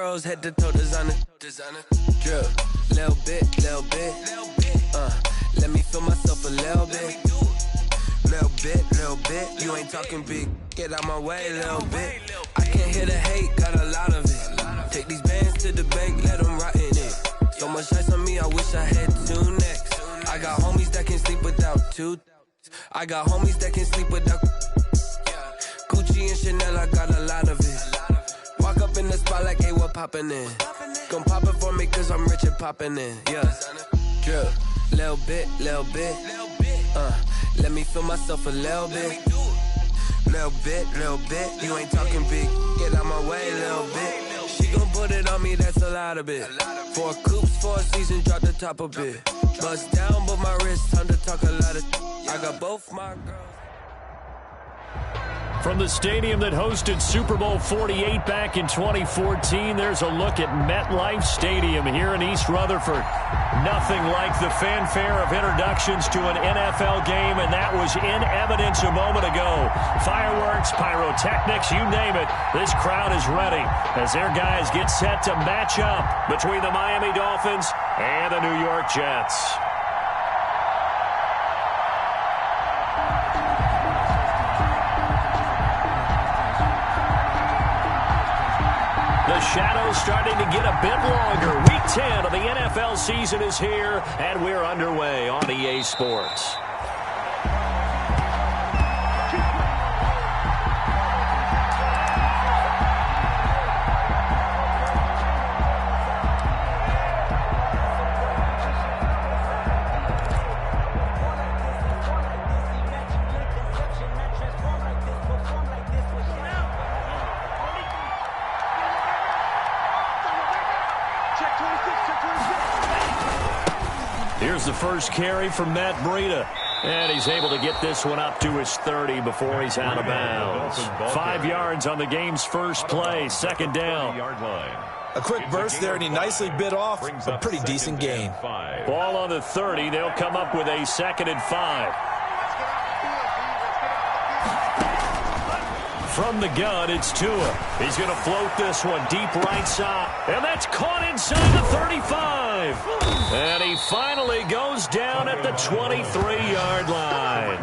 girls head to toe designer. Drip, little bit. Let me feel myself a little bit. Little bit. You ain't talking big. Get out my way, little bit. I can't hear the hate, got a lot of it. Take these bands to the bank, let them rot in it. So much ice on me, I wish I had 2 necks. I got homies that can sleep without 2. I got homies that can sleep without Gucci and Chanel, I got a lot of it. Walk up in the spot like, hey, what poppin' in? Gon' pop it for me cause I'm rich and poppin' in. Yeah, drip, little bit. Let me feel myself a little bit. Little bit. You ain't talking big. Get out my way, little bit. She gon' put it on me, that's a lot of it. 4 coops, 4 seasons, drop the top a bit. Bust down, but my wrist, time to talk a lot of. I got both my girls. From the stadium that hosted Super Bowl 48 back in 2014, there's a look at MetLife Stadium here in East Rutherford. Nothing like the fanfare of introductions to an NFL game, and that was in evidence a moment ago. Fireworks, pyrotechnics, you name it, this crowd is ready as their guys get set to match up between the Miami Dolphins and the New York Jets. The shadow's starting to get a bit longer. Week 10 of the NFL season is here, and we're underway on EA Sports. Here's the first carry from Matt Breida. And he's able to get this one up to his 30 before he's out of bounds. 5 yards on the game's first play, second down. A quick burst there, and he nicely bit off a pretty decent gain. Ball on the 30. They'll come up with a 2nd and 5. From the gun, it's Tua. He's going to float this one deep right side. And that's caught inside the 35. And he finally goes down at the 23-yard line.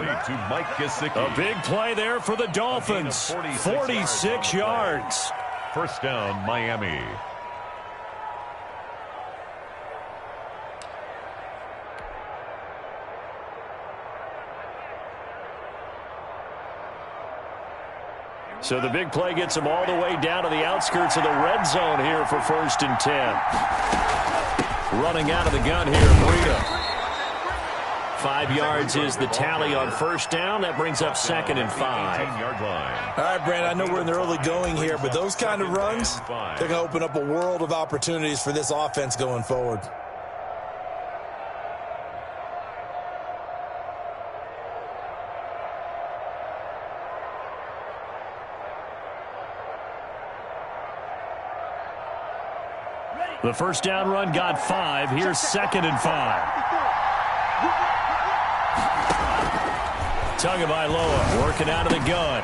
A big play there for the Dolphins. 46 yards. First down, Miami. So the big play gets him all the way down to the outskirts of the red zone here for 1st and 10. Running out of the gun here, Breida. 5 yards is the tally on first down. That brings up 2nd and 5. All right, Brandon, I know we're in the early going here, but those kind of runs, they're going to open up a world of opportunities for this offense going forward. The first down run got 5. Here's 2nd and 5. Tagovailoa working out of the gun.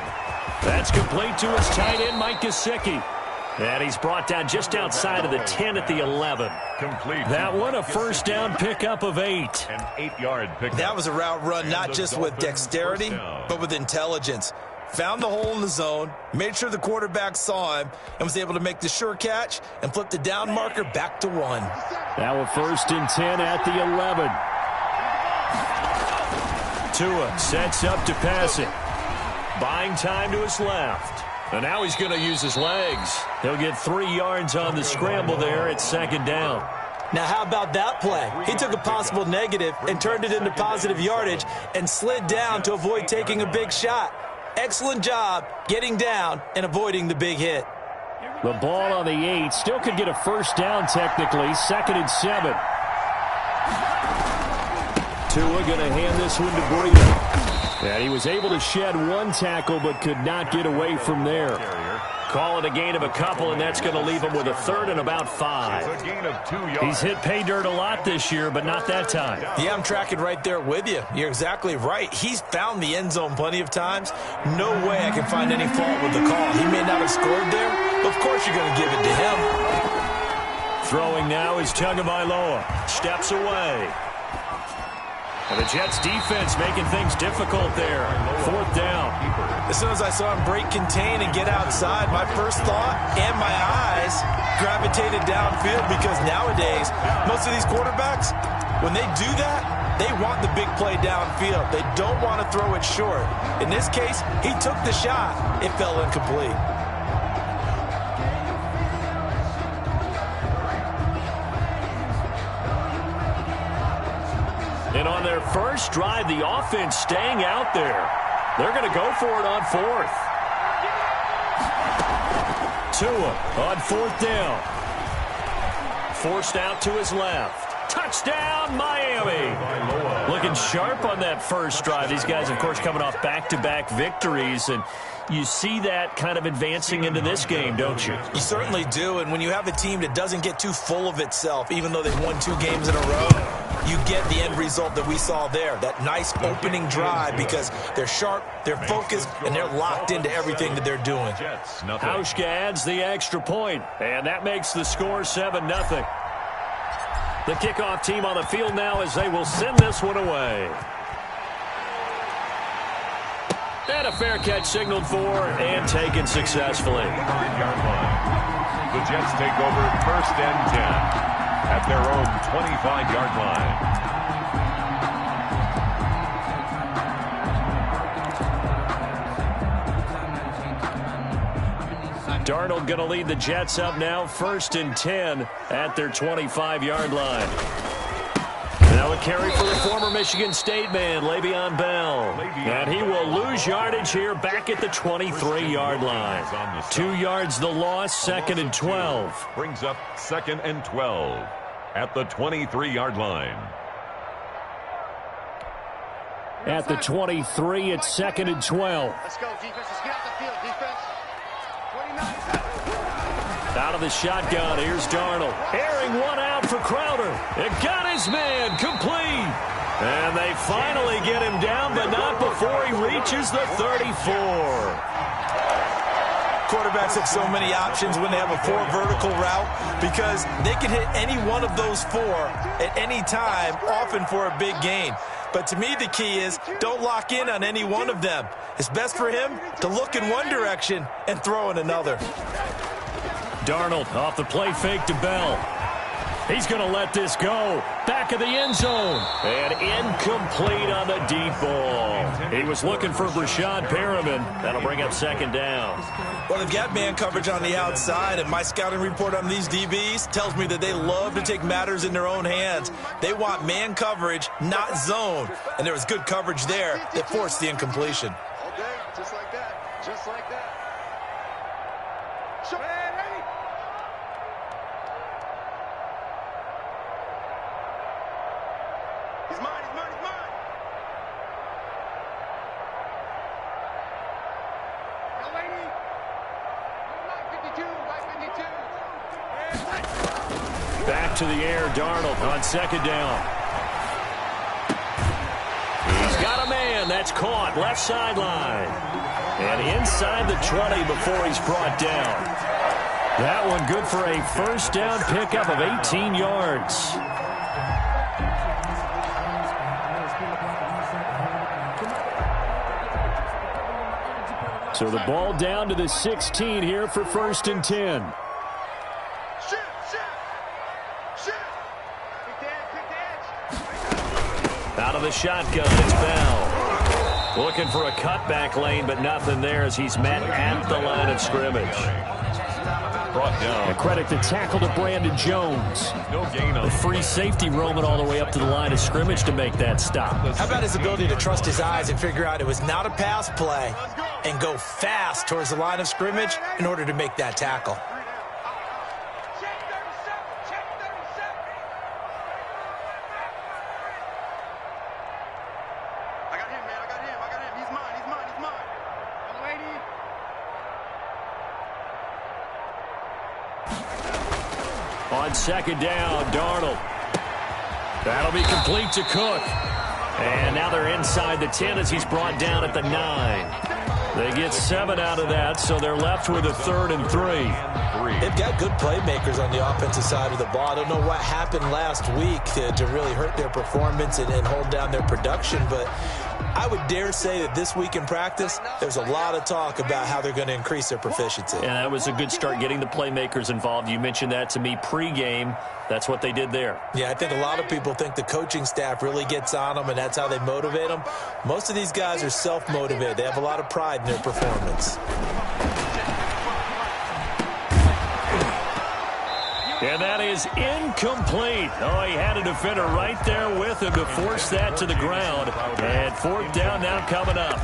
That's complete to his tight end, Mike Gesicki. And he's brought down just outside of the 10 at the 11. Complete. That one a first down pickup of 8. An 8-yard pickup. That was a route run not just with dexterity, but with intelligence. Found the hole in the zone, made sure the quarterback saw him, and was able to make the sure catch and flip the down marker back to 1. Now a 1st and 10 at the 11. Tua sets up to pass it. Buying time to his left. And now he's going to use his legs. He'll get 3 yards on the scramble there at 2nd down. Now, how about that play? He took a possible negative and turned it into positive yardage and slid down to avoid taking a big shot. Excellent job getting down and avoiding the big hit. The ball on the 8 still could get a first down technically. 2nd and 7. Tua going to hand this one to Breida. And he was able to shed 1 tackle but could not get away from there. Call it a gain of a couple, and that's going to leave him with a 3rd and about 5. It's a gain of 2 yards. He's hit pay dirt a lot this year, but not that time. Yeah, I'm tracking right there with you. You're exactly right. He's found the end zone plenty of times. No way I can find any fault with the call. He may not have scored there, but course you're going to give it to him. Throwing now is Tagovailoa. Steps away. And the Jets defense making things difficult there. 4th down. As soon as I saw him break contain and get outside, my first thought and my eyes gravitated downfield, because nowadays, most of these quarterbacks, when they do that, they want the big play downfield. They don't want to throw it short. In this case, he took the shot. It fell incomplete. And on their first drive, the offense staying out there. They're going to go for it on 4th. Tua on 4th down. Forced out to his left. Touchdown, Miami. Looking sharp on that first drive. These guys, of course, coming off back-to-back victories, and you see that kind of advancing into this game, don't you? You certainly do, and when you have a team that doesn't get too full of itself, even though they've won 2 games in a row, you get the end result that we saw there, that nice opening drive, because they're sharp, they're focused, and they're locked into everything that they're doing. Hauschka adds the extra point, and that makes the score 7-0. The kickoff team on the field now as they will send this one away. And a fair catch signaled for and taken successfully. The Jets take over 1st and 10 at their own 25-yard line. Darnold going to lead the Jets up now, 1st and 10 at their 25-yard line. Now a carry for the former Michigan State man, Le'Veon Bell. And he will lose yardage here back at the 23-yard line. 2 yards the loss, 2nd and 12. Brings up 2nd and 12 at the 23-yard line. At the 23, it's 2nd and 12. Let's go, defense. Let's get out the field, defense. 29. Out of the shotgun, here's Darnold. Airing one out for Crowder. It got his man complete. And they finally get him down, but not before he reaches the 34. Quarterbacks have so many options when they have a 4 vertical route, because they can hit any one of those 4 at any time, often for a big gain. But to me, the key is don't lock in on any one of them. It's best for him to look in one direction and throw in another. Darnold off the play fake to Bell. He's going to let this go. Back of the end zone. And incomplete on the deep ball. He was looking for Brashad Perriman. That'll bring up 2nd down. Well, they've got man coverage on the outside, and my scouting report on these DBs tells me that they love to take matters in their own hands. They want man coverage, not zone. And there was good coverage there that forced the incompletion. Okay, just like that. Just like that. He's mine, he's mine, he's mine. Yo, lady. 52. Back to the air, Darnold on 2nd down. He's got a man. That's caught. Left sideline. And inside the 20 before he's brought down. That one good for a 1st down pickup of 18 yards. So the ball down to the 16 here for 1st and 10. Out of the shotgun, it's Bell. Looking for a cutback lane, but nothing there as he's met at the line of scrimmage. Brought down. A credit to tackle to Brandon Jones. No gain on The free safety roaming all the way up to the line of scrimmage to make that stop. How about his ability to trust his eyes and figure out it was not a pass play and go fast towards the line of scrimmage in order to make that tackle? I got him, man. I got him. He's mine. He's mine. He's mine. Young lady. On 2nd down, Darnold. That'll be complete to Cook. And now they're inside the 10 as he's brought down at the 9. They get 7 out of that, so they're left with a 3rd and 3. They've got good playmakers on the offensive side of the ball. I don't know what happened last week to really hurt their performance and hold down their production, but I would dare say that this week in practice, there's a lot of talk about how they're going to increase their proficiency. And that was a good start, getting the playmakers involved. You mentioned that to me pregame. That's what they did there. Yeah, I think a lot of people think the coaching staff really gets on them, and that's how they motivate them. Most of these guys are self-motivated. They have a lot of pride in their performance. And that is incomplete. Oh, he had a defender right there with him to force that to the ground. And 4th down now coming up.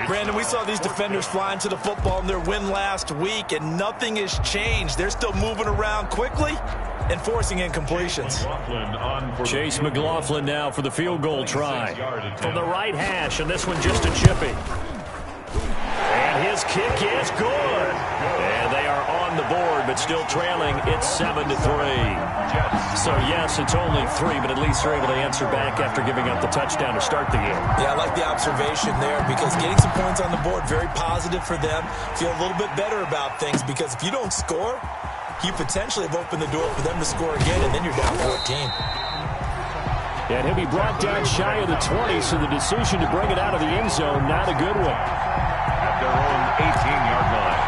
Brandon, we saw these defenders flying to the football in their win last week, and nothing has changed. They're still moving around quickly and forcing incompletions. Chase McLaughlin now for the field goal try. From the right hash, and this one just a chippy. And his kick is good. And they are on the board, but still trailing. It's 7-3. So, yes, it's only 3, but at least they're able to answer back after giving up the touchdown to start the game. Yeah, I like the observation there because getting some points on the board, very positive for them. Feel a little bit better about things because if you don't score, you potentially have opened the door for them to score again, and then you're down 14. And he'll be brought down shy of the 20, so the decision to bring it out of the end zone, not a good one. At their own 18-yard line.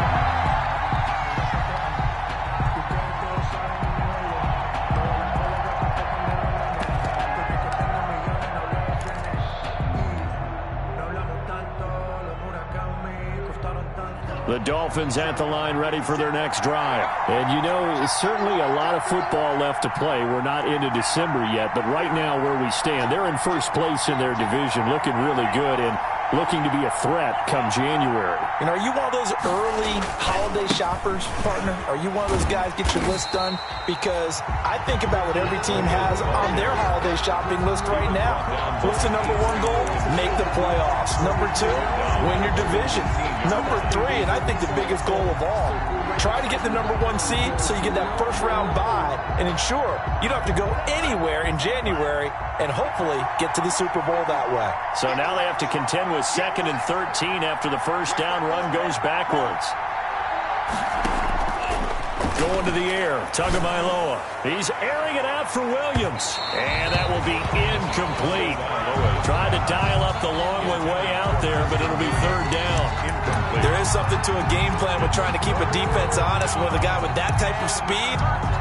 The Dolphins at the line ready for their next drive. And, you know, certainly a lot of football left to play. We're not into December yet, but right now where we stand, they're in first place in their division, looking really good and looking to be a threat come January. And are you one of those early holiday shoppers, partner? Are you one of those guys get your list done? Because I think about what every team has on their holiday shopping list right now. What's the number 1 goal? Make the playoffs. Number 2, win your division. Number 3, and I think the biggest goal of all, try to get the number 1 seed so you get that first round bye and ensure you don't have to go anywhere in January and hopefully get to the Super Bowl that way. So now they have to contend with 2nd and 13 after the first down run goes backwards. Going to the air, Tagovailoa. He's airing it out for Williams. And that will be incomplete. Tried to dial up the long one way out there, but it'll be 3rd down. There is something to a game plan with trying to keep a defense honest. With a guy with that type of speed,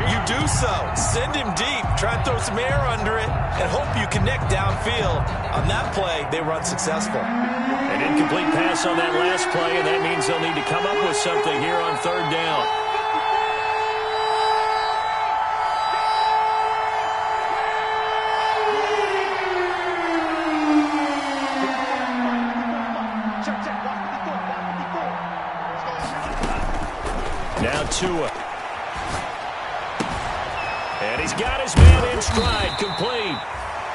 you do so. Send him deep. Try and throw some air under it and hope you connect downfield. On that play, they run successful. An incomplete pass on that last play, and that means they'll need to come up with something here on 3rd down. Now Tua. And he's got his man in stride, complete.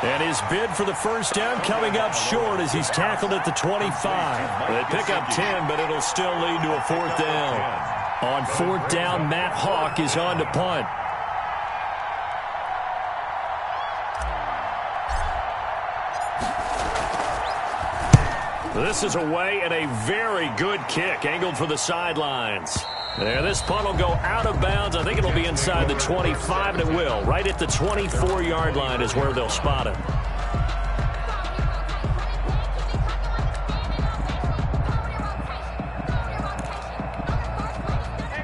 And his bid for the first down coming up short as he's tackled at the 25. They pick up 10, but it'll still lead to a 4th down. On 4th down, Matt Hawk is on to punt. This is away and a very good kick, angled for the sidelines. And this punt will go out of bounds. I think it'll be inside the 25, and it will. Right at the 24-yard line is where they'll spot it.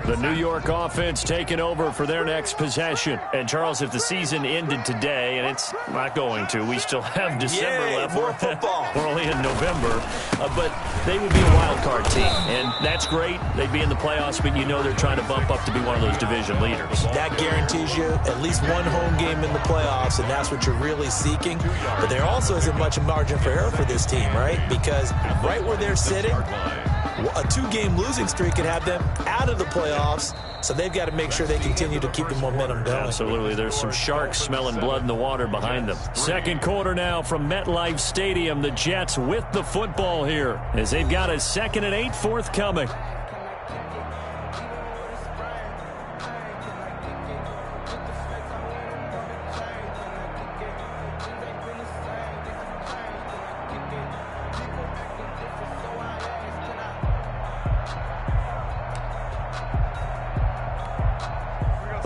The New York offense taking over for their next possession. And, Charles, if the season ended today, and it's not going to, we still have December left. More football. We're only in November. But they would be a wild card team, and that's great. They'd be in the playoffs, but you know they're trying to bump up to be one of those division leaders. That guarantees you at least 1 home game in the playoffs, and that's what you're really seeking. But there also isn't much margin for error for this team, right? Because right where they're sitting, a 2-game losing streak could have them out of the playoffs, so they've got to make sure they continue to keep the momentum going. Absolutely. There's some sharks smelling blood in the water behind them. Second quarter now from MetLife Stadium. The Jets with the football here as they've got a 2nd and 8 forthcoming.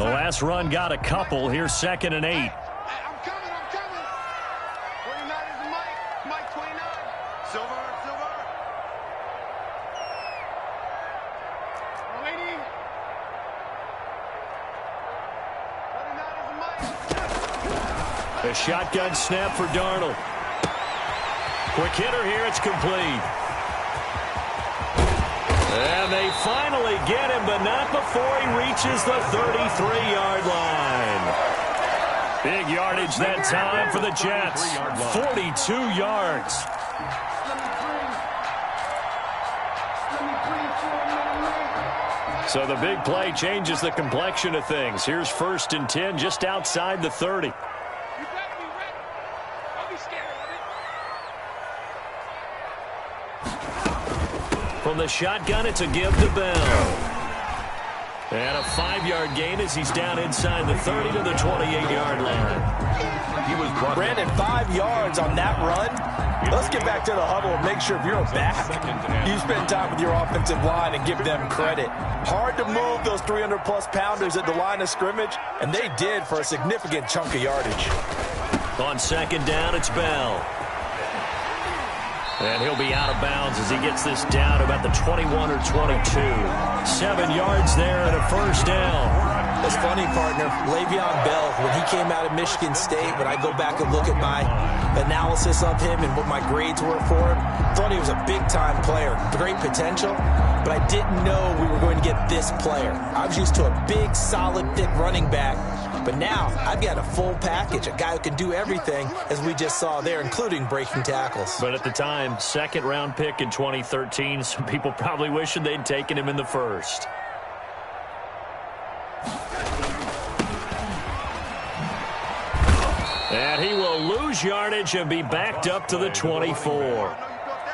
The last run got a couple. Here's 2nd and 8. I'm coming. 29 is the mic. Mike 29. Silver. Lady. 29 is the mic. A shotgun snap for Darnold. Quick hitter here. It's complete. And they finally get him, but not before he reaches the 33-yard line. Big yardage that time for the Jets. 42 yards. So the big play changes the complexion of things. Here's 1st and 10 just outside the 30. You better be ready. Don't be scared of it. From the shotgun, it's a give to Bell. And a 5-yard gain as he's down inside the 30 to the 28-yard line. He was brought Brandon, 5 yards on that run. Let's get back to the huddle and make sure if you're a back, you spend time with your offensive line and give them credit. Hard to move those 300-plus pounders at the line of scrimmage, and they did for a significant chunk of yardage. On 2nd down, it's Bell. And he'll be out of bounds as he gets this down about the 21 or 22. 7 yards there and a 1st down. It's funny, partner, Le'Veon Bell, when he came out of Michigan State, when I go back and look at my analysis of him and what my grades were for him, thought he was a big-time player, great potential, but I didn't know we were going to get this player. I was used to a big, solid, thick running back, but now I've got a full package, a guy who can do everything, as we just saw there, including breaking tackles. But at the time, 2nd-round pick in 2013, some people probably wishing they'd taken him in the 1st. And he will lose yardage and be backed up to the 24.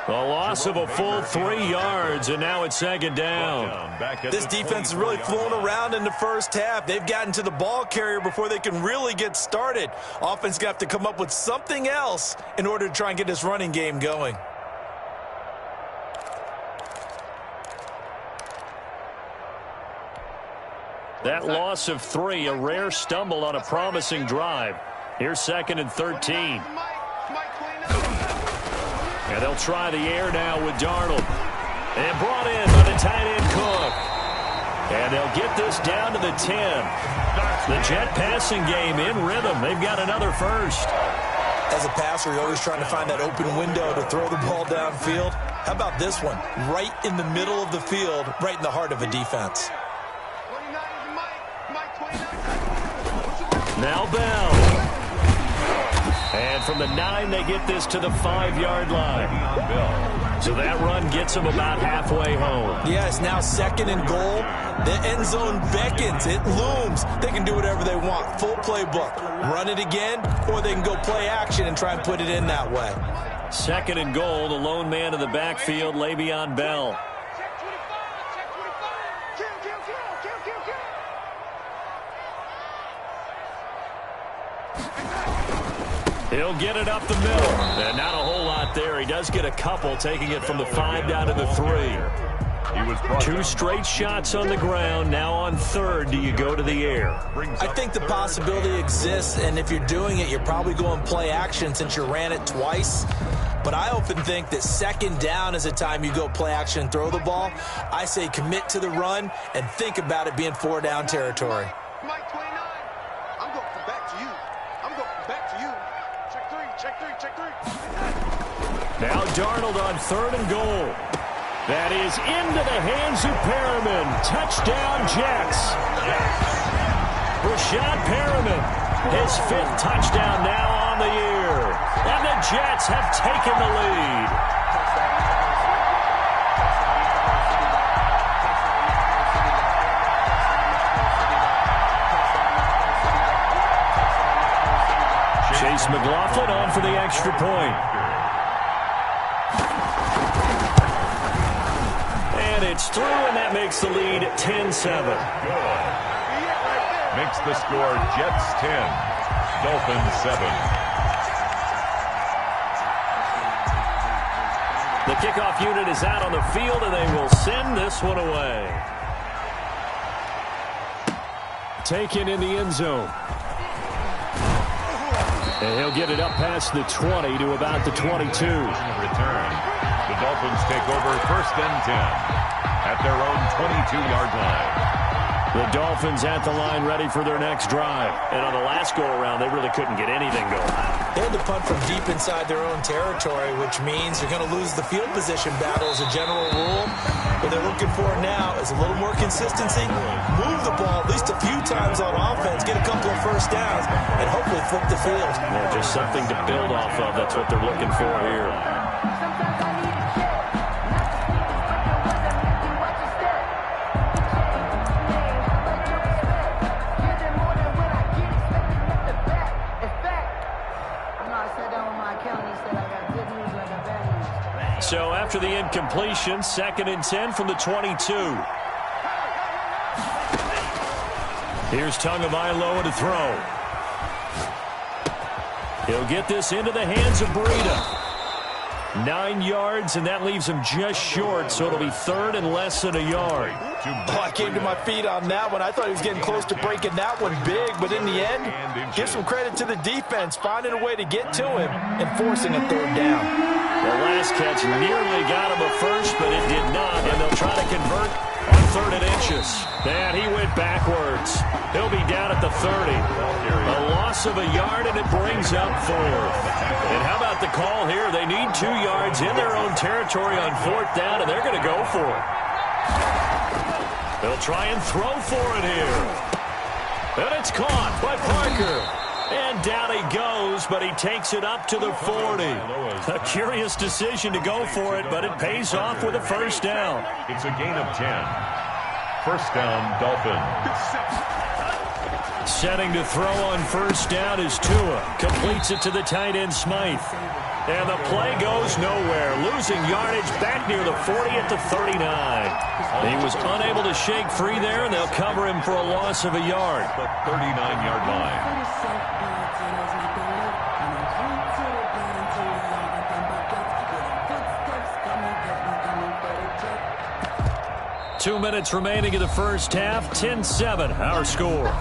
A loss of a full 3 yards, and now it's 2nd down. This defense is really flown around in the first half. They've gotten to the ball carrier before they can really get started. Offense got to come up with something else in order to try and get this running game going. That loss of 3, a rare stumble on a promising drive. Here's 2nd and 13. And they'll try the air now with Darnold. And brought in by the tight end Cook. And they'll get this down to the 10. The Jet passing game in rhythm. They've got another 1st. As a passer, you're always trying to find that open window to throw the ball downfield. How about this one? Right in the middle of the field, right in the heart of a defense. Now Bell. And from the 9, they get this to the 5-yard line. So that run gets them about halfway home. Yeah, it's now 2nd and goal. The end zone beckons. It looms. They can do whatever they want. Full playbook. Run it again, or they can go play action and try and put it in that way. 2nd and goal, the lone man in the backfield, Le'Veon Bell. He'll get it up the middle. And not a whole lot there. He does get a couple, taking it from the 5 down to the 3. 2 straight shots on the ground. Now on 3rd, do you go to the air? I think the possibility exists, and if you're doing it, you're probably going play action since you ran it twice. But I often think that 2nd down is the time you go play action and throw the ball. I say commit to the run and think about it being 4-down territory. Mike 29. I'm going back to you. I'm going back to you. Check three. Now Darnold on 3rd and goal. That is into the hands of Perriman. Touchdown, Jets. Rashad Perriman, his 5th touchdown now on the year. And the Jets have taken the lead. Chase McLaughlin on for the extra point. And it's through, and that makes the lead 10-7. Makes the score Jets 10, Dolphins 7. The kickoff unit is out on the field, and they will send this one away. taken in the end zone. And he'll get it up past the 20 to about the 22. Return. The Dolphins take over 1st and 10 at their own 22-yard line. The Dolphins at the line ready for their next drive. And on the last go-around, they really couldn't get anything going. They had to punt from deep inside their own territory, which means you're going to lose the field position battle as a general rule. What they're looking for now is a little more consistency, move the ball at least a few times on offense, get a couple of first downs, and hopefully flip the field. Yeah, just something to build off of. That's what they're looking for here. So after the incompletion, 2nd and 10 from the 22. Here's Tagovailoa to throw. He'll get this into the hands of Breida. 9 yards, and that leaves him just short, so it'll be 3rd and less than a yard. Oh, I came to my feet on that one. I thought he was getting close to breaking that one big, but in the end, give some credit to the defense, finding a way to get to him and forcing a 3rd down. The last catch nearly got him a first, but it did not, and they'll try to convert on 3rd and inches. And he went backwards. He'll be down at the 30. A loss of a yard, and it brings up 4th. And how about the call here? They need 2 yards in their own territory on 4th down, and they're going to go for it. They'll try and throw for it here. And it's caught by Parker. And down he goes, but he takes it up to the 40. A curious decision to go for it, but it pays off with a first down. It's a gain of 10. First down, Dolphins. Setting to throw on first down is Tua. Completes it to the tight end, Smythe. And the play goes nowhere. Losing yardage back near the 40 at the 39. He was unable to shake free there, and they'll cover him for a loss of a yard. The 39-yard line. 2 minutes remaining in the first half. 10-7, our score.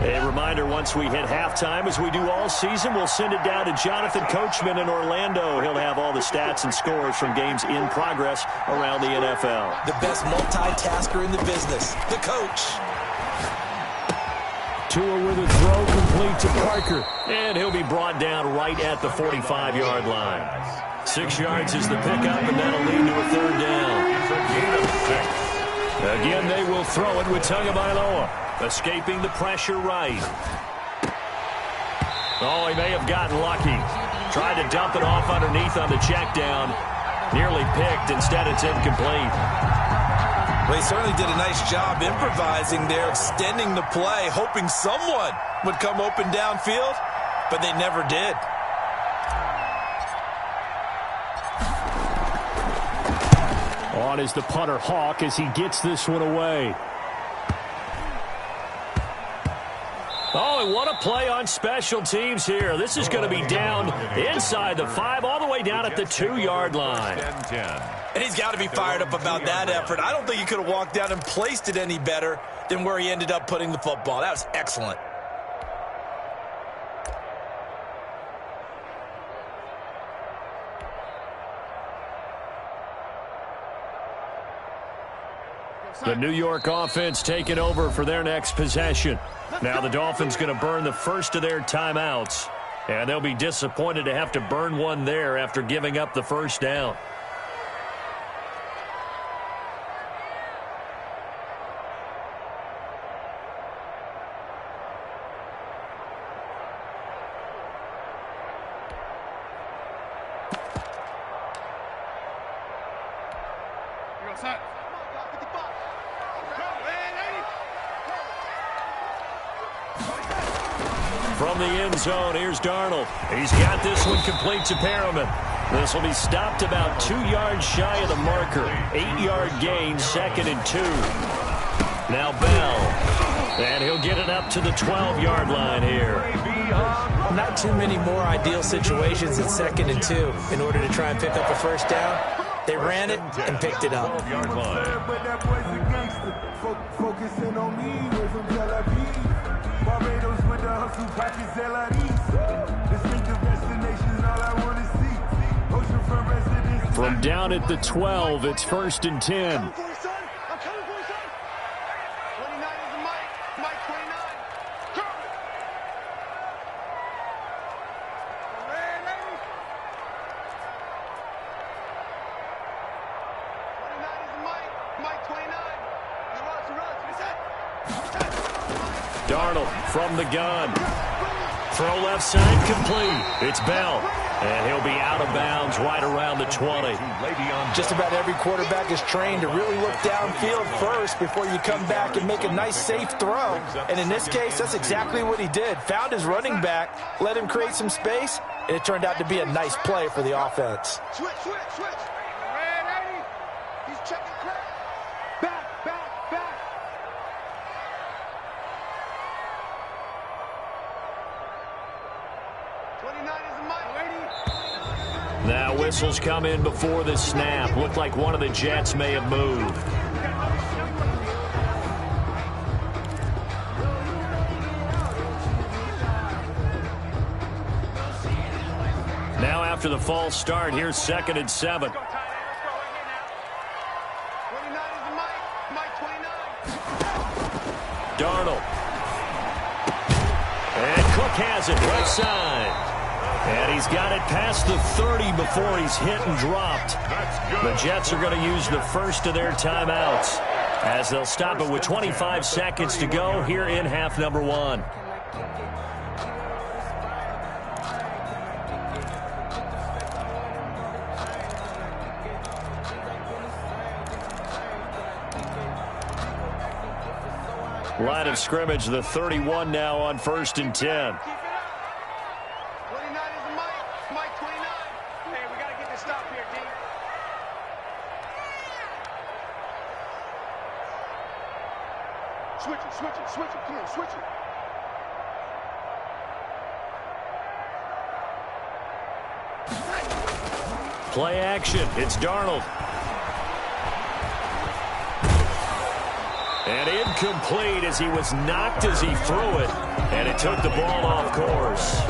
A reminder, once we hit halftime, as we do all season, we'll send it down to Jonathan Coachman in Orlando. He'll have all the stats and scores from games in progress around the NFL. The best multitasker in the business, the coach. Tua with a throw complete to Parker. And he'll be brought down right at the 45-yard line. 6 yards is the pickup, and that'll lead to a 3rd down. It's a gain of 6. Again, they will throw it with Tagovailoa. Escaping the pressure right. Oh, he may have gotten lucky. Tried to dump it off underneath on the check down. Nearly picked. Instead, it's incomplete. Well, he certainly did a nice job improvising there, extending the play, hoping someone would come open downfield, but they never did. On is the punter, Hawk, as he gets this one away. Oh, and what a play on special teams here. This is going to be down inside the 5, all the way down at the 2-yard line. And he's got to be fired up about that effort. I don't think he could have walked down and placed it any better than where he ended up putting the football. That was excellent. The New York offense taking over for their next possession. Now the Dolphins going to burn the first of their timeouts. And they'll be disappointed to have to burn one there after giving up the first down. From the end zone, here's Darnold. He's got this one complete to Perriman. This will be stopped about 2 yards shy of the marker. 8-yard gain, 2nd and 2. Now Bell. And he'll get it up to the 12-yard line here. Not too many more ideal situations in 2nd and 2 in order to try and pick up a first down. They ran it and picked it up. Focusing on me, we're from Tel Aviv. Barbados with the hustle pockets, distinctive destinations, all I want to see. Oceanfront residents. From down at the 12, it's 1st and 10. I'm coming for you, son. 29 is the Mike 29. Go! Red 80. 29 is the Mike 29. Darnold from the gun. Throw left side complete. It's Bell. And he'll be out of bounds right around the 20. Just about every quarterback is trained to really look downfield first before you come back and make a nice, safe throw. And in this case, that's exactly what he did. Found his running back, let him create some space, and it turned out to be a nice play for the offense. Switch. Red 80. He's checking crack. Back. 29 is the Mike 80. Now whistles come in before the snap. Looked like one of the Jets may have moved. Now after the false start, here's 2nd and 7. 29 is the Mike 29. Darnold. And Cook has it right side. And he's got it past the 30 before he's hit and dropped. The Jets are going to use the first of their timeouts as they'll stop it with 25 seconds to go here in half number 1. Line of scrimmage, the 31 now on 1st and 10. 29 is the Mike 29. Hey, we got to get this stop here, D. Switch it. Come on, switch it. Play action. It's Darnold. And incomplete as he was knocked as he threw it. And it took the ball off course.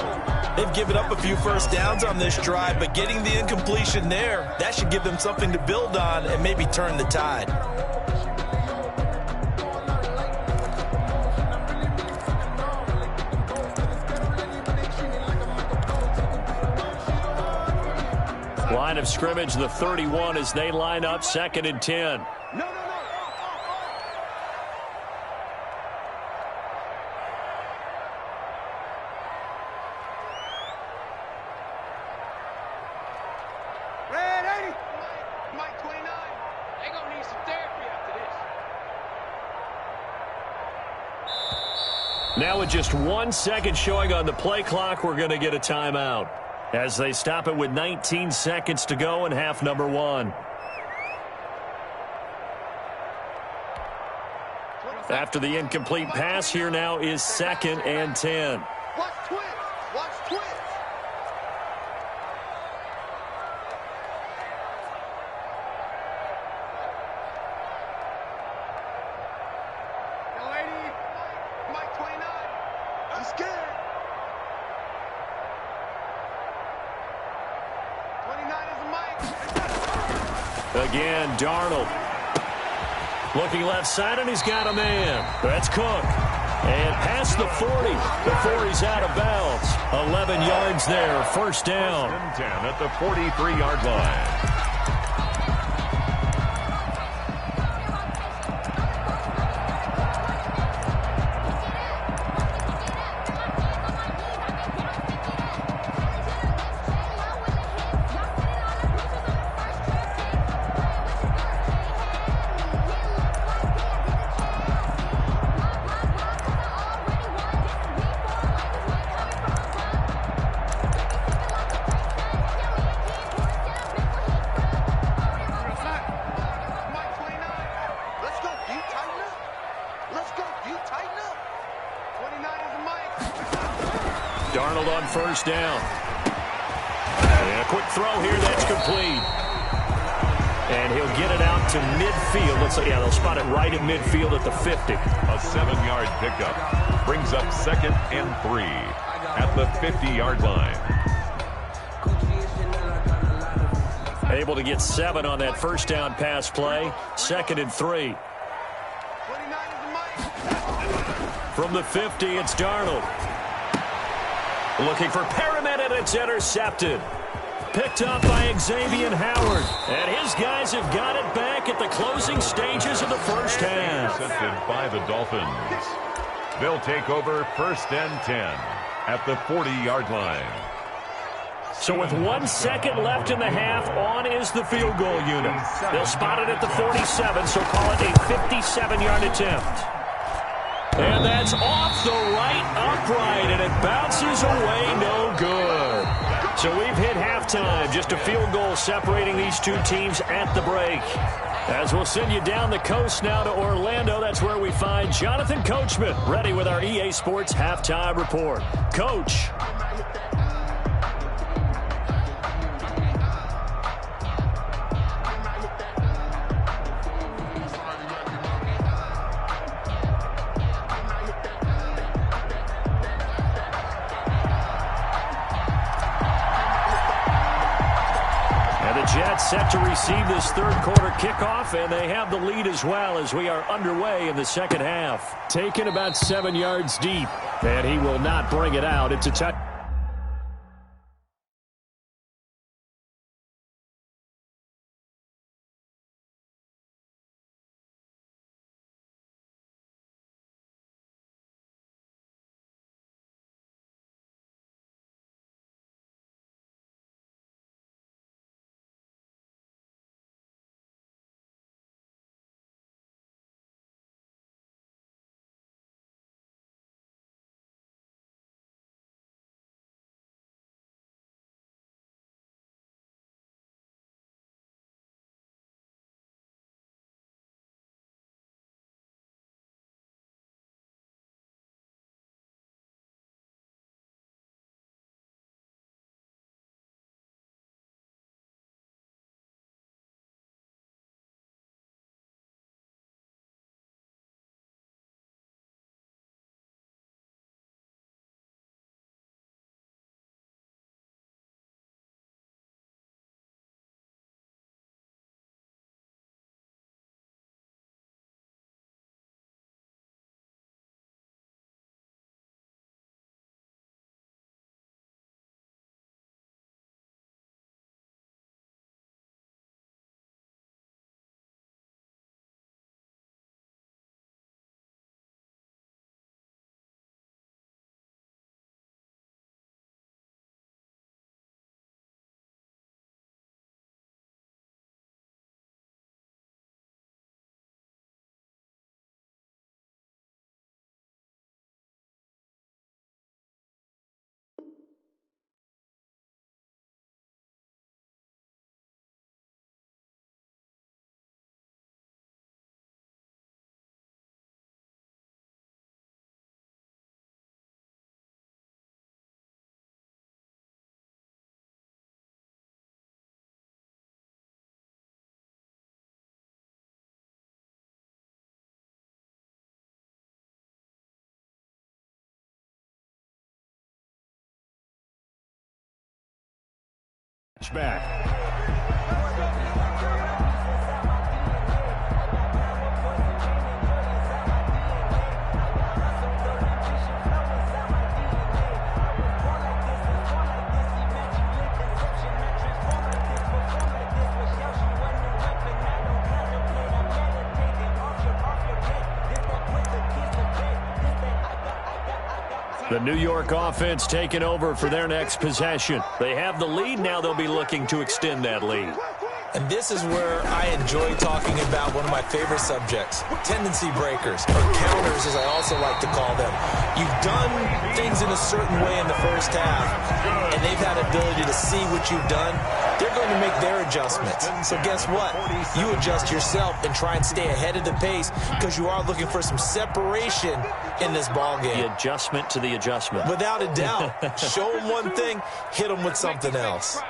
They've given up a few first downs on this drive, but getting the incompletion there, that should give them something to build on and maybe turn the tide. Line of scrimmage, the 31 as they line up 2nd and 10. No. Red 80. Mike 29. They going to need some therapy after this. Now with just 1 second showing on the play clock, we're going to get a timeout as they stop it with 19 seconds to go in half number 1. After the incomplete pass, here now is 2nd and 10. Watch twins. Young lady, Mike 29. I'm scared. 29 is the Mike. Again, Darnold. Looking left side, and he's got a man. That's Cook. And past the 40 before he's out of bounds. 11 yards there, first down. 10 at the 43-yard line. Darnold on first down. And a quick throw here. That's complete. And he'll get it out to midfield. They'll spot it right at midfield at the 50. A 7-yard pickup brings up 2nd and 3 at the 50-yard line. Able to get 7 on that first down pass play. 2nd and 3. From the 50, it's Darnold. Looking for Perriman, and it's intercepted. Picked up by Xavier Howard. And his guys have got it back at the closing stages of the first half. Intercepted by the Dolphins. They'll take over 1st and 10 at the 40-yard line. So with 1 second left in the half, on is the field goal unit. They'll spot it at the 47, so call it a 57-yard attempt. And that's off the right upright, and it bounces away no good. So we've hit halftime. Just a field goal separating these two teams at the break. As we'll send you down the coast now to Orlando, that's where we find Jonathan Coachman, ready with our EA Sports Halftime Report. Coach. Jets set to receive this third quarter kickoff, and they have the lead as well as we are underway in the second half. Taken about 7 yards deep, and he will not bring it out. It's a touch. Back. The New York offense taking over for their next possession. They have the lead. Now they'll be looking to extend that lead. And this is where I enjoy talking about one of my favorite subjects, tendency breakers, or counters as I also like to call them. You've done things in a certain way in the first half, and they've had ability to see what you've done they're going to make their adjustments. So guess what? You adjust yourself and try and stay ahead of the pace because you are looking for some separation in this ball game. The adjustment to the adjustment. Without a doubt. Show them one thing, hit them with something else.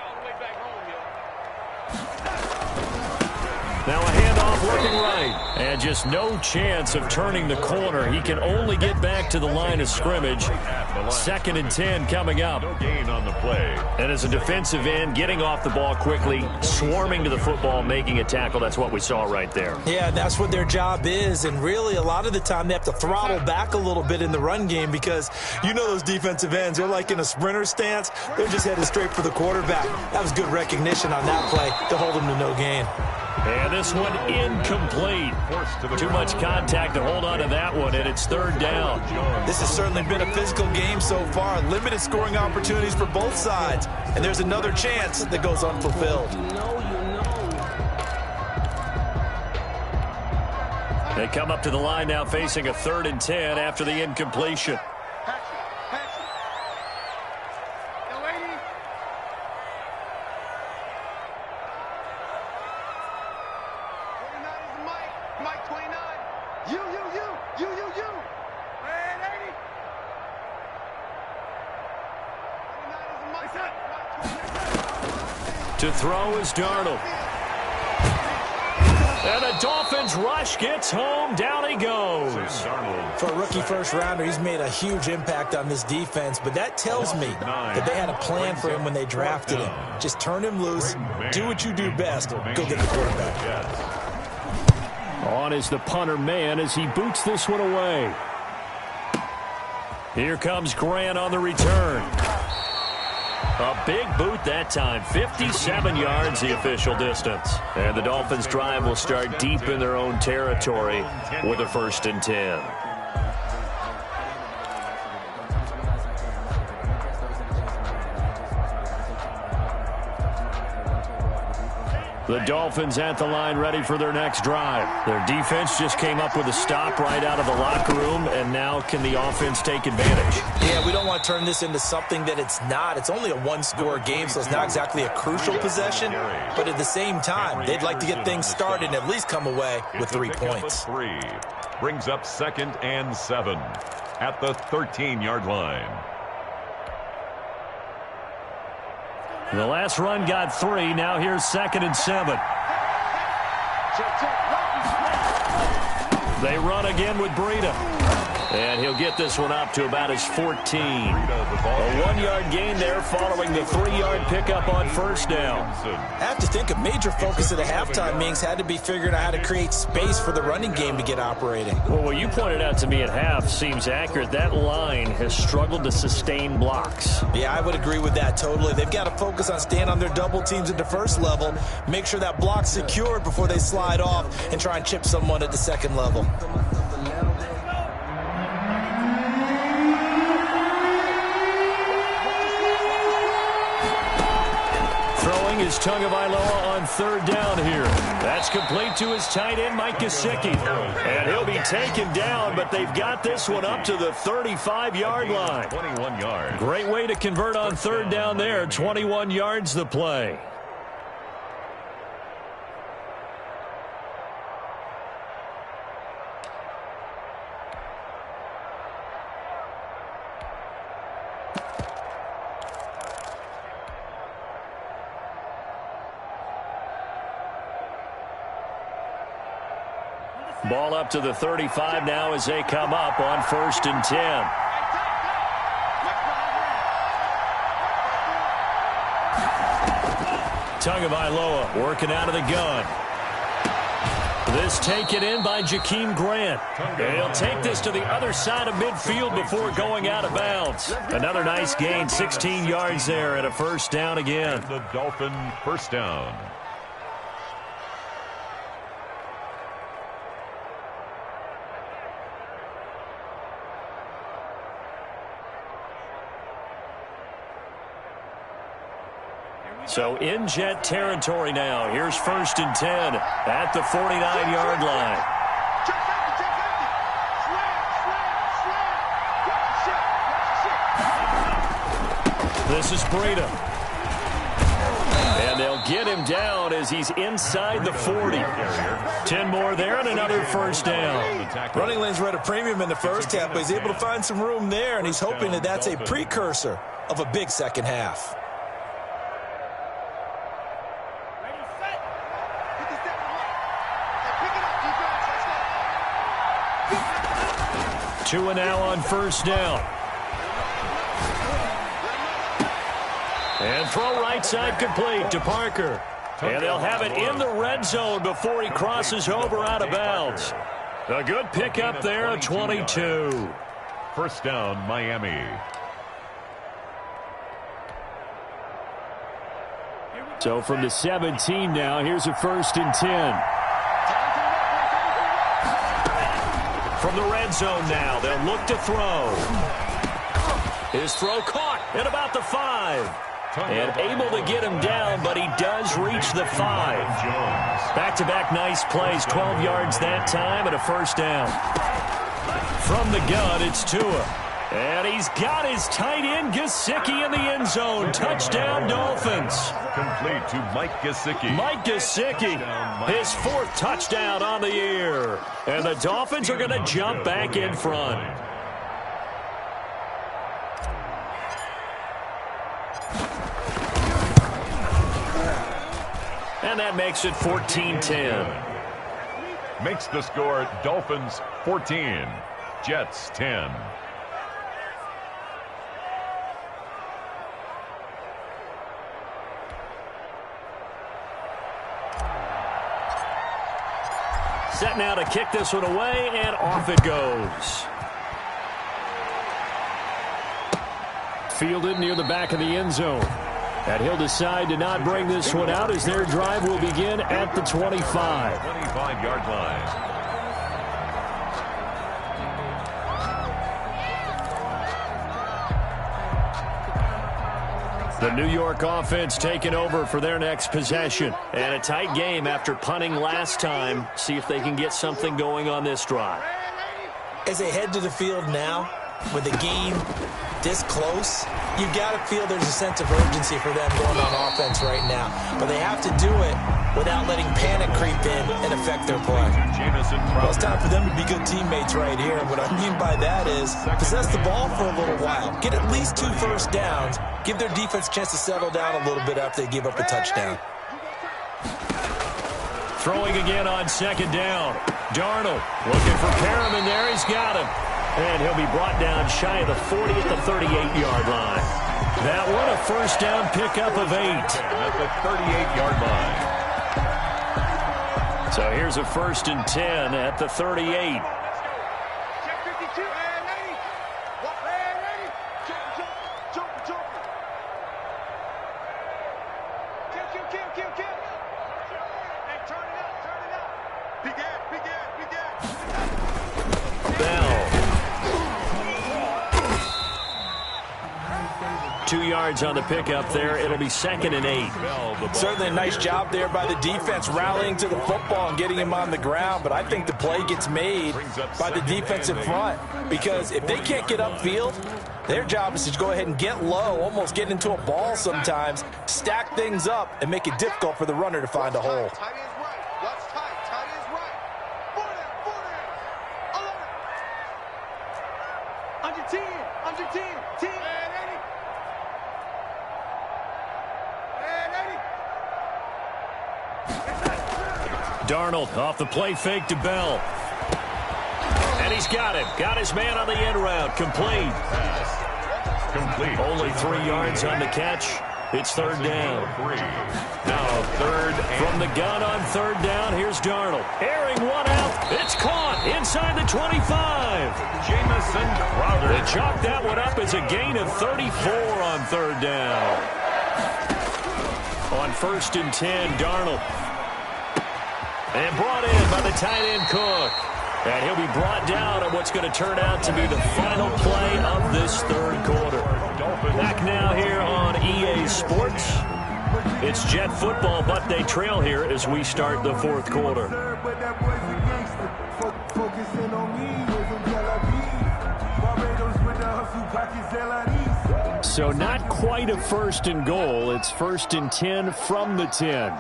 Now a handoff looking right. And just no chance of turning the corner. He can only get back to the line of scrimmage. 2nd and 10 coming up. No gain on the play. And as a defensive end, getting off the ball quickly, swarming to the football, making a tackle. That's what we saw right there. Yeah, that's what their job is. And really, a lot of the time, they have to throttle back a little bit in the run game because you know those defensive ends, they're like in a sprinter stance. They're just headed straight for the quarterback. That was good recognition on that play to hold him to no gain. And this one incomplete. Too much contact to hold on to that one, and it's 3rd down. This has certainly been a physical game so far. Limited scoring opportunities for both sides. And there's another chance that goes unfulfilled. They come up to the line now facing a 3rd and 10 after the incompletion. To throw is Darnold. And the Dolphins rush gets home. Down he goes. For a rookie first-rounder, he's made a huge impact on this defense, but that tells me that they had a plan for him when they drafted him. Just turn him loose, do what you do best, go get the quarterback. On is the punter man as he boots this one away. Here comes Grant on the return. A big boot that time. 57 yards the official distance. And the Dolphins drive will start deep in their own territory with a 1st and 10. The Dolphins at the line ready for their next drive. Their defense just came up with a stop right out of the locker room, and now can the offense take advantage? Yeah, we don't want to turn this into something that it's not. It's only a one-score game, so it's not exactly a crucial possession. But at the same time, they'd like to get things started and at least come away with 3 points. Brings up 2nd and 7 at the 13-yard line. The last run got 3. Now here's 2nd and 7. They run again with Breida. And he'll get this one up to about his 14. A 1-yard gain there following the 3-yard pickup on 1st down. I have to think a major focus of the halftime meetings had to be figuring out how to create space for the running game to get operating. Well, what you pointed out to me at half seems accurate. That line has struggled to sustain blocks. Yeah, I would agree with that totally. They've got to focus on staying on their double teams at the first level, make sure that block's secured before they slide off and try and chip someone at the second level. Is Tagovailoa on 3rd down here. That's complete to his tight end, Mike Gesicki. And he'll be taken down, but they've got this one up to the 35-yard line. 21 yards. Great way to convert on 3rd down there. 21 yards the play. Ball up to the 35 now as they come up on 1st and 10. Tagovailoa working out of the gun. This taken in by Jakeem Grant. And he'll take this to the other side of midfield before going out of bounds. Another nice gain, 16 yards there and a 1st down again. The Dolphin 1st down. So in jet territory now. Here's 1st and 10 at the 49-yard line. This is Breida. And they'll get him down as he's inside the 40. 10 more there and another first down. Running lanes were at a premium in the first half, but he's able to find some room there, and he's hoping that that's a precursor of a big second half. Two and now on first down. And throw right side complete to Parker. And they'll have it in the red zone before he crosses over out of bounds. A good pickup there at 22. First down, Miami. So from the 17 now, here's a 1st and 10. From the red zone now, they'll look to throw. His throw caught at about the 5. And able to get him down, but he does reach the 5. Back-to-back nice plays, 12 yards that time and a first down. From the gun, it's Tua. And he's got his tight end, Gesicki, in the end zone. Touchdown, Dolphins. Complete to Mike Gesicki. Mike Gesicki, his 4th touchdown on the year. And the Dolphins are going to jump back in front. And that makes it 14-10. Makes the score Dolphins 14, Jets 10. Set now to kick this one away, and off it goes. Fielded near the back of the end zone. And he'll decide to not bring this one out as their drive will begin at the 25. 25-yard line. The New York offense taking over for their next possession. And a tight game after punting last time. See if they can get something going on this drive. As they head to the field now, with the game this close, you've got to feel there's a sense of urgency for them going on offense right now. But they have to do it without letting panic creep in and affect their play. Well, it's time for them to be good teammates right here. And what I mean by that is possess the ball for a little while. Get at least 2 first downs. Give their defense a chance to settle down a little bit after they give up a touchdown. Throwing again on 2nd down. Darnold looking for Perriman there. He's got him. And he'll be brought down shy of the 40 at the 38-yard line. That one a first down pickup of 8. At the 38-yard line. So here's a 1st and 10 at the 38. Bell. 2 yards on the pickup there. It'll be 2nd and 8. Certainly a nice job there by the defense rallying to the football and getting him on the ground, but I think the play gets made by the defensive front because if they can't get upfield, their job is to go ahead and get low, almost get into a ball sometimes, stack things up, and make it difficult for the runner to find a hole. Tight end's right. Watch tight. Tight end's right. 40, 40, 11. Under 10. Under 10. 10. And 80. And 80. Darnold off the play fake to Bell. And he's got him. Got his man on the end route. Complete. Complete. Only 3 yards on the catch. It's 3rd down. Now 3rd from the gun on 3rd down. Here's Darnold. Airing one out. It's caught inside the 25. Jamison Crowder. They chalk that one up as a gain of 34 on 3rd down. On 1st and 10, Darnold. And brought in by the tight end Cook. And he'll be brought down on what's going to turn out to be the final play of this 3rd quarter. Back now here on EA Sports. It's Jet football, but they trail here as we start the 4th quarter. So not quite a first and goal. It's first and 10 from the 10.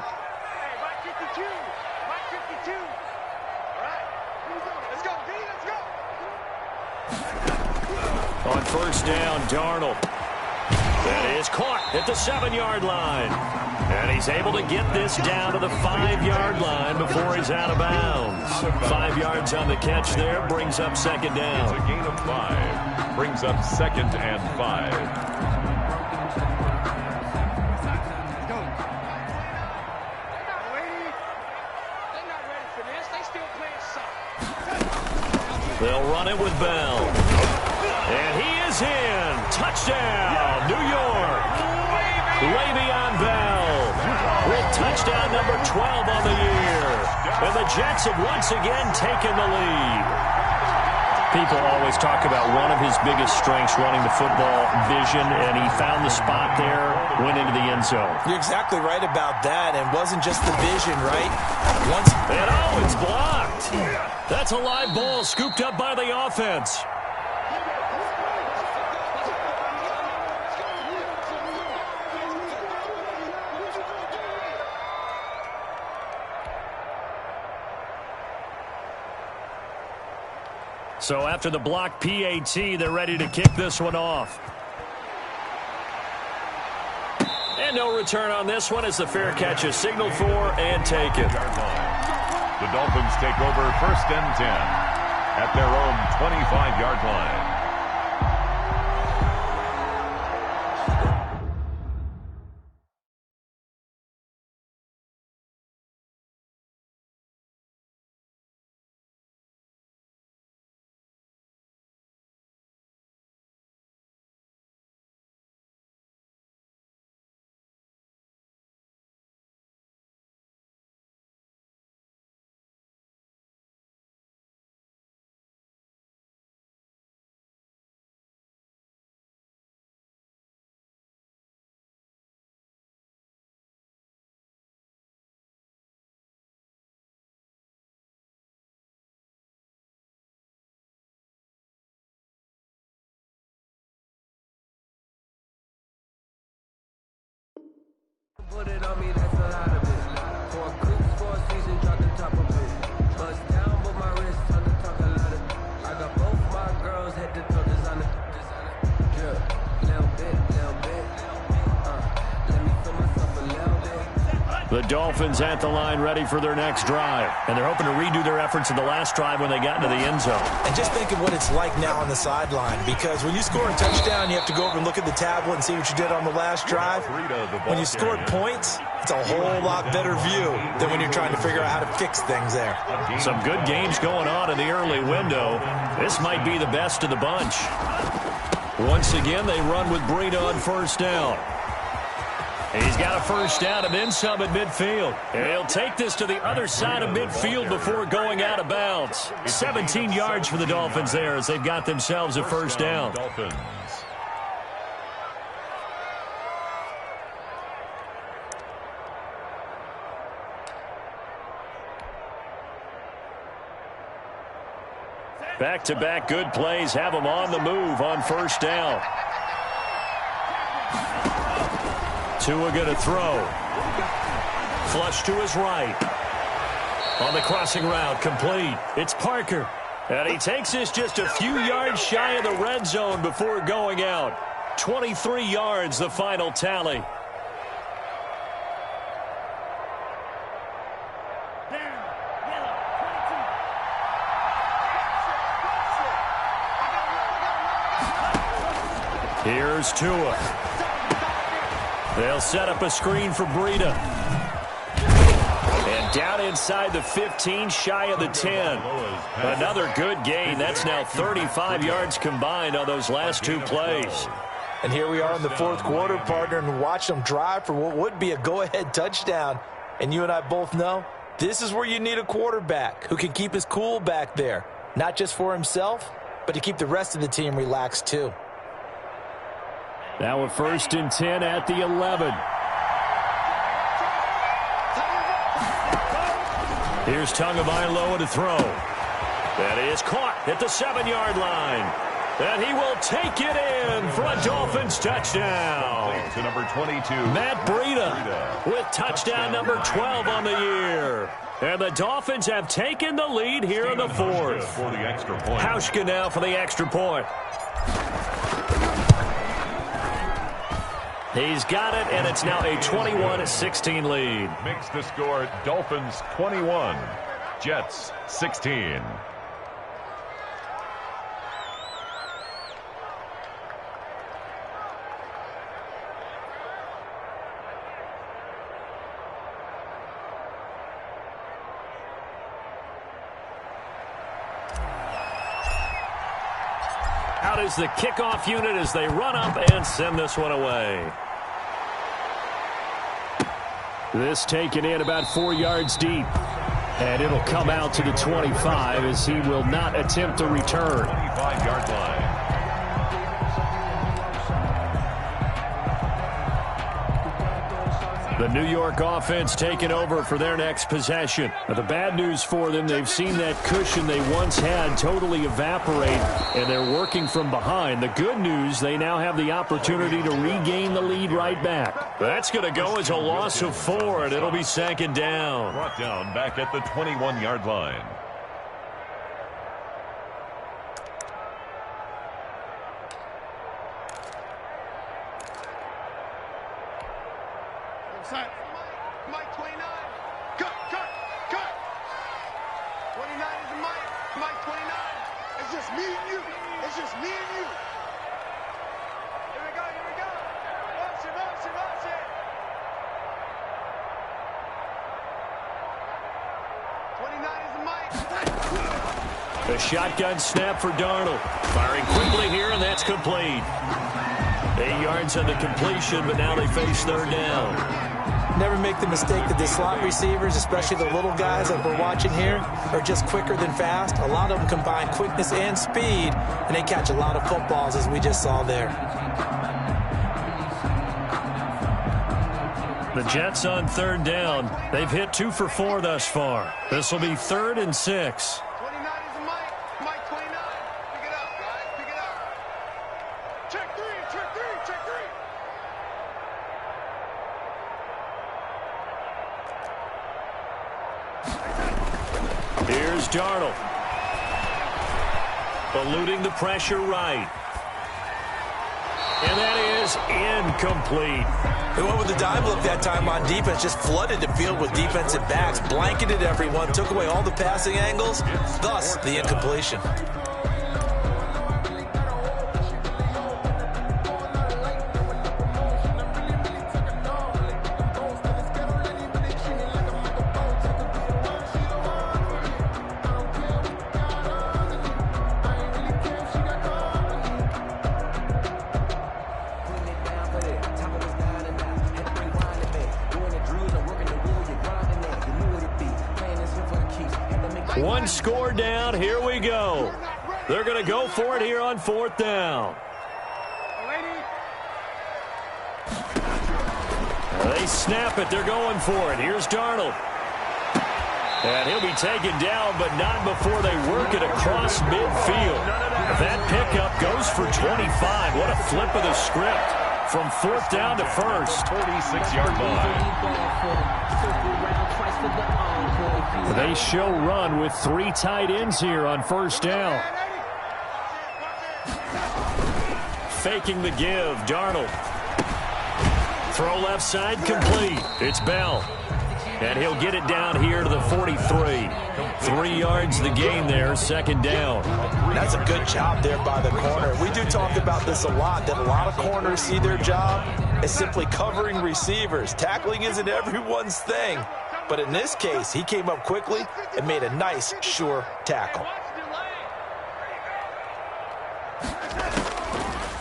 On first down, Darnold. That is caught at the 7-yard line. And he's able to get this down to the 5-yard line before he's out of bounds. 5 yards on the catch there, brings up second down. It's a gain of 5. Brings up second and 5. They'll run it with Bell. And he is in. Touchdown, New York. Le'Veon Bell with touchdown number 12 on the year. And the Jets have once again taken the lead. People always talk about one of his biggest strengths running the football, vision, and he found the spot there, went into the end zone. You're exactly right about that, and wasn't just the vision, right? And it's blocked. That's a live ball scooped up by the offense. So after the block PAT, they're ready to kick this one off. And no return on this one as the fair catch is signaled for and taken. The Dolphins take over first and 10 at their own 25-yard line. Put it on me, that's a lot of it. For a coops for a season, drop the top of it. Bust down, but my wrist on the talk a lot of. I got both my girls head to toe designer. Drip, little bit. Let me feel myself a little bit. The Dolphins at the line ready for their next drive. And they're hoping to redo their efforts in the last drive when they got into the end zone. And just think of what it's like now on the sideline, because when you score a touchdown, you have to go over and look at the tablet and see what you did on the last drive. When you scored points, it's a whole lot better view than when you're trying to figure out how to fix things there. Some good games going on in the early window. This might be the best of the bunch. Once again, they run with Breida on first down. He's got a first down and then some at midfield. And he'll take this to the other side of midfield before going out of bounds. 17 yards for the Dolphins there as they've got themselves a first down. Dolphins. Back-to-back good plays have them on the move on first down. Tua going to throw. Flush to his right. On the crossing route, complete. It's Parker. And he takes this just a few yards shy of the red zone before going out. 23 yards, the final tally. Here's Tua. They'll set up a screen for Breida. And down inside the 15, shy of the 10. Another good gain. That's now 35 yards combined on those last two plays. And here we are in the fourth quarter, partner, and watch them drive for what would be a go-ahead touchdown. And you and I both know this is where you need a quarterback who can keep his cool back there. Not just for himself, but to keep the rest of the team relaxed too. Now a first and 10 at the 11. Here's Tagovailoa to throw. That is caught at the 7-yard line. And he will take it in for a Dolphins touchdown. To number 22. Matt Breida with touchdown number 12 on the year. And the Dolphins have taken the lead here in the fourth. For the extra point. Hauschka now for the extra point. He's got it, and it's now a 21-16 lead. Makes the score Dolphins 21, Jets 16. Out is the kickoff unit as they run up and send this one away. This taken in about 4 yards deep. And it'll come out to the 25 as he will not attempt to return. 25-yard line. The New York offense taking over for their next possession. Now, the bad news for them, they've seen that cushion they once had totally evaporate, and they're working from behind. The good news, they now have the opportunity to regain the lead right back. That's going to go as a loss of 4, and it'll be second down. Brought down back at the 21-yard line. Mike 29. Cut. 29 is the Mike. Mike 29. It's just me and you. It's just me and you. Here we go. Motion. 29 is the Mike. A shotgun snap for Darnold. Firing quickly here, and that's complete. 8 yards on the completion, but now they face third down. Never make the mistake that the slot receivers, especially the little guys like we're watching here, are just quicker than fast. A lot of them combine quickness and speed, and they catch a lot of footballs, as we just saw there. The Jets on third down. They've hit 2 for 4 thus far. This will be 3rd and 6. 29 is the Mike. Mike 29. Pick it up, guys. Pick it up. Check 3. Here's Darnold. Eluding the pressure right. And that is incomplete. They went with the dime look that time on defense, just flooded the field with defensive backs, blanketed everyone, took away all the passing angles, thus the incompletion. One score down. Here we go. They're going to go for it here on 4th down. They snap it. They're going for it. Here's Darnold. And he'll be taken down, but not before they work it across midfield. That pickup goes for 25. What a flip of the script. From 4th down to 1st. 36-yard line. They show run with 3 tight ends here on 1st down. Faking the give, Darnold. Throw left side complete. It's Bell. And he'll get it down here to the 43. 3 yards the gain there, 2nd down. That's a good job there by the corner. We do talk about this a lot, that a lot of corners see their job as simply covering receivers. Tackling isn't everyone's thing. But in this case, he came up quickly and made a nice, sure tackle.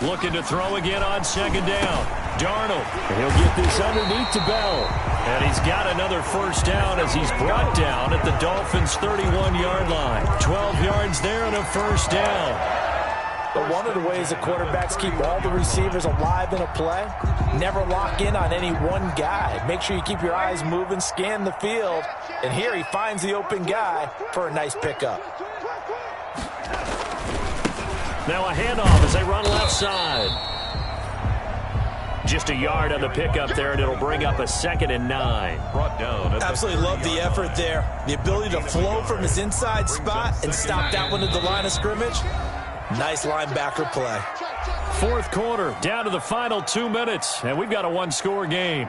Looking to throw again on 2nd down. Darnold. He'll get this underneath to Bell. And he's got another 1st down as he's brought down at the Dolphins' 31-yard line. 12 yards there and a 1st down. But one of the ways that quarterbacks keep all the receivers alive in a play, never lock in on any one guy. Make sure you keep your eyes moving, scan the field. And here he finds the open guy for a nice pickup. Now a handoff as they run left side. Just a yard on the pickup there, and it'll bring up a 2nd and 9. Brought down. Absolutely love the effort there. The ability to flow from his inside spot and stop that one at the line of scrimmage. Nice linebacker play. 4th quarter, down to the final 2 minutes, and we've got a one-score game.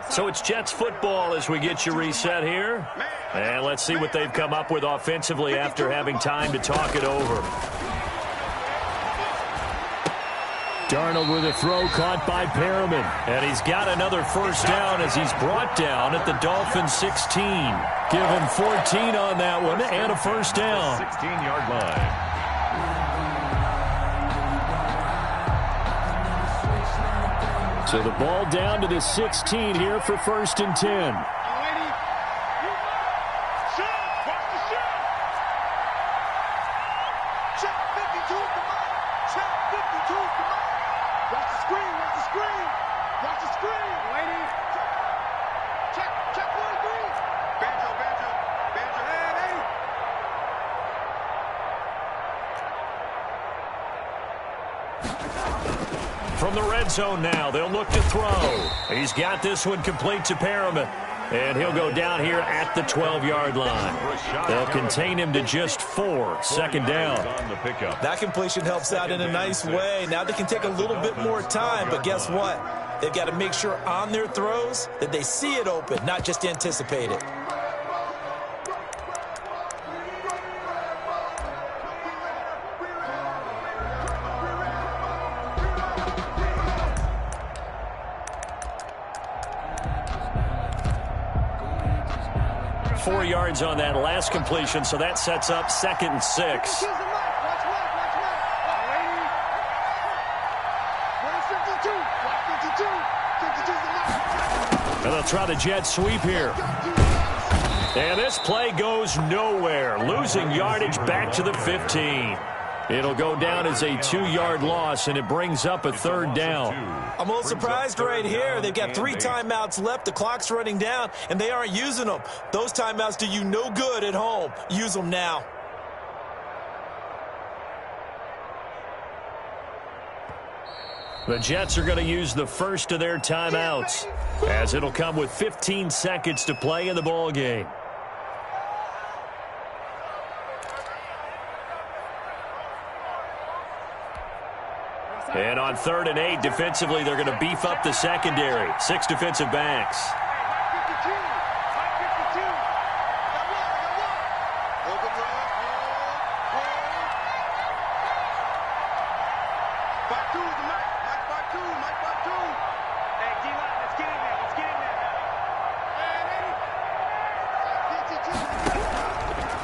So it's Jets football as we get you reset here. And let's see what they've come up with offensively after having time to talk it over. Darnold with a throw caught by Perriman. And he's got another first down as he's brought down at the Dolphins 16. Give him 14 on that one and a first down. 16-yard line. So the ball down to the 16 here for 1st and 10. From the red zone now, they'll look to throw. He's got this one complete to Perriman. And he'll go down here at the 12-yard line. They'll contain him to just 4, 2nd down. That completion helps out in a nice way. Now they can take a little bit more time, but guess what? They've got to make sure on their throws that they see it open, not just anticipate it. Four yards on that last completion, so that sets up 2nd and 6. And they'll try the jet sweep here. And this play goes nowhere, losing yardage back to the 15. It'll go down as a 2-yard loss, and it brings up a 3rd down. I'm a little surprised right here. They've got 3 timeouts left. The clock's running down, and they aren't using them. Those timeouts do you no good at home. Use them now. The Jets are going to use the first of their timeouts, as it'll come with 15 seconds to play in the ball game. And on 3rd and 8, defensively, they're going to beef up the secondary. 6 defensive backs.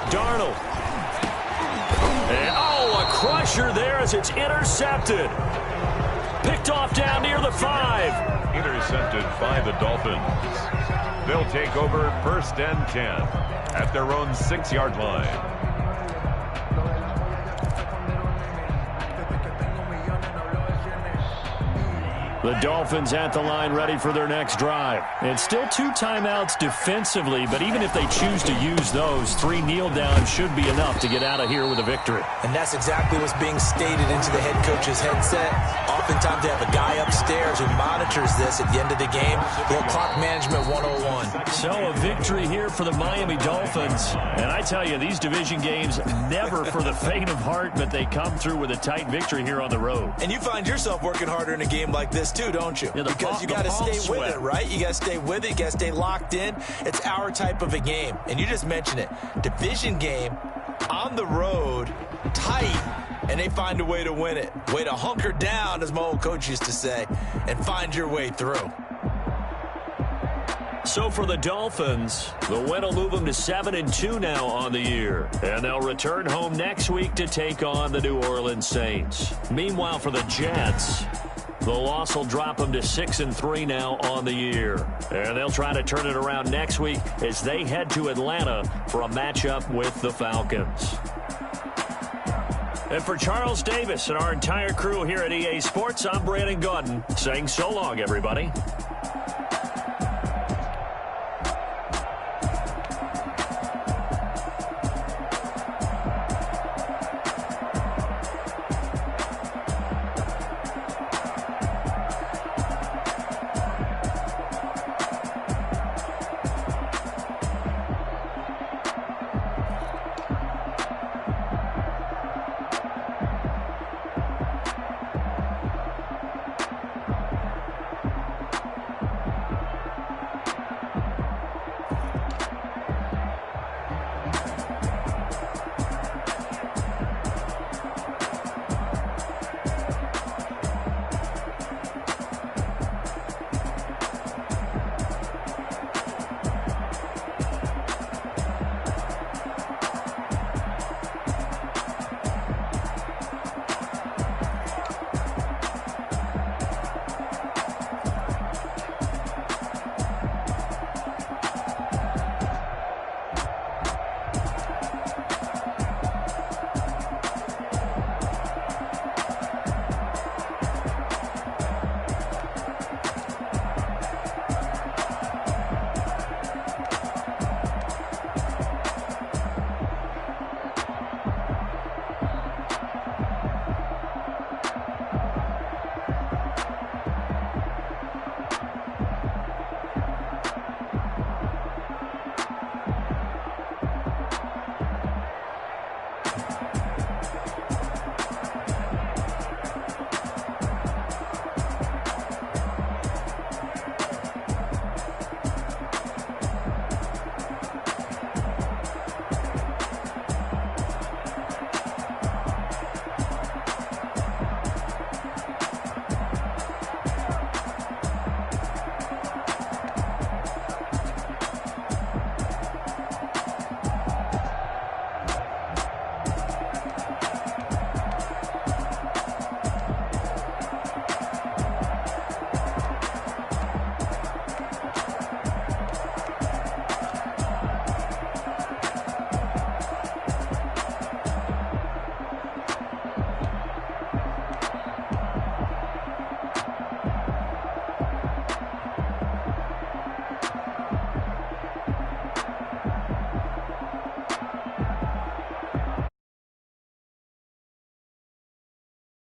Darnold. And, oh, a crusher there as it's intercepted. Picked off down near the 5. Intercepted by the Dolphins. They'll take over 1st and 10 at their own 6-yard line. The Dolphins at the line ready for their next drive. And still 2 timeouts defensively, but even if they choose to use those, 3 kneel downs should be enough to get out of here with a victory. And that's exactly what's being stated into the head coach's headset. Oftentimes they have a guy upstairs who monitors this at the end of the game. Little clock management 101. So a victory here for the Miami Dolphins. And I tell you, these division games never for the faint of heart, but they come through with a tight victory here on the road. And you find yourself working harder in a game like this too, don't you? Yeah, because you got to stay with it, right? You got to stay with it. You got to stay locked in. It's our type of a game. And you just mentioned it. Division game on the road, tight, and they find a way to win it. Way to hunker down, as my old coach used to say, and find your way through. So for the Dolphins, the win will move them to 7-2 now on the year. And they'll return home next week to take on the New Orleans Saints. Meanwhile, for the Jets, the loss will drop them to 6-3 now on the year. And they'll try to turn it around next week as they head to Atlanta for a matchup with the Falcons. And for Charles Davis and our entire crew here at EA Sports, I'm Brandon Gaudin saying so long, everybody.